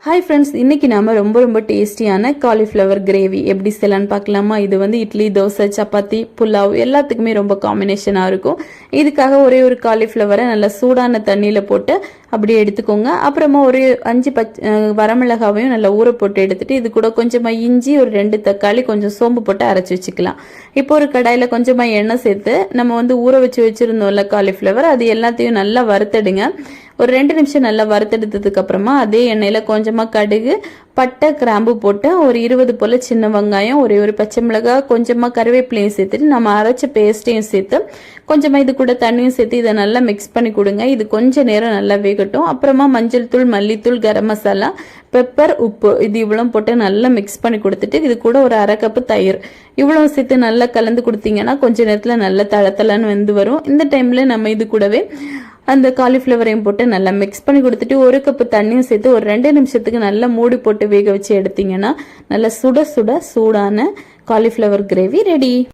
Hi friends, இன்னைக்கு நாம ரொம்ப டேஸ்டியான காலிஃப்ளவர் கிரேவி எப்படி செய்யலான்னு பார்க்கலாமா. இது இட்லி, தோசை, சப்பாத்தி, புலாவ் எல்லாத்துக்குமே ரொம்ப காம்பினேஷனாக இருக்கும். இதுக்காக ஒரே ஒரு காலிஃப்ளவரை நல்லா சூடான தண்ணியில் போட்டு அப்படியே எடுத்துக்கோங்க. அப்புறமா ஒரு 5 வரமிளகாவையும் நல்லா ஊற போட்டு எடுத்துட்டு இது கூட கொஞ்சமாக இஞ்சி, ஒரு 2 தக்காளி, கொஞ்சம் சோம்பு போட்டு அரைச்சி வச்சுக்கலாம். இப்போ ஒரு கடாயில் கொஞ்சமாக எண்ணெய் சேர்த்து நம்ம ஊற வச்சிருந்தோம்ல காலிஃப்ளவர், அது எல்லாத்தையும் நல்லா வறுத்தெடுங்க. ஒரு 2 நிமிஷம் நல்லா வறுத்தெடுத்ததுக்கு அப்புறமா அதே எண்ணெயில கொஞ்சமா கடுகு, பட்டை, கிராம்பு போட்டு ஒரு 20 போல சின்ன வெங்காயம், ஒரு பச்சை மிளகாய், கொஞ்சமா கருவேப்பிலையும் சேர்த்துட்டு நம்ம அரைச்ச பேஸ்ட்டையும் சேர்த்து கொஞ்சமா இது கூட தண்ணியும் சேர்த்து இதை நல்லா மிக்ஸ் பண்ணி கொடுங்க. இது கொஞ்ச நேரம் நல்லா வேகட்டும். அப்புறமா மஞ்சள் தூள், மல்லித்தூள், கரம் மசாலா, பெப்பர், உப்பு இது இவ்வளவு போட்டு நல்லா மிக்ஸ் பண்ணி கொடுத்துட்டு இது கூட ஒரு 1/2 கப்பு தயிர் இவ்வளவு சேர்த்து நல்லா கலந்து கொடுத்தீங்கன்னா கொஞ்ச நேரத்துல நல்லா தளத்தலன்னு வெந்து வரும். இந்த டைம்ல நம்ம இது கூடவே அந்த காலிஃப்ளவரையும் போட்டு நல்லா மிக்ஸ் பண்ணி கொடுத்துட்டு 1 கப்பு தண்ணியும் சேர்த்து ஒரு 2 நிமிஷத்துக்கு நல்லா மூடி போட்டு வேக வச்சு எடுத்தீங்கன்னா நல்லா சுட சுட சூடான காலிஃப்ளவர் கிரேவி ரெடி.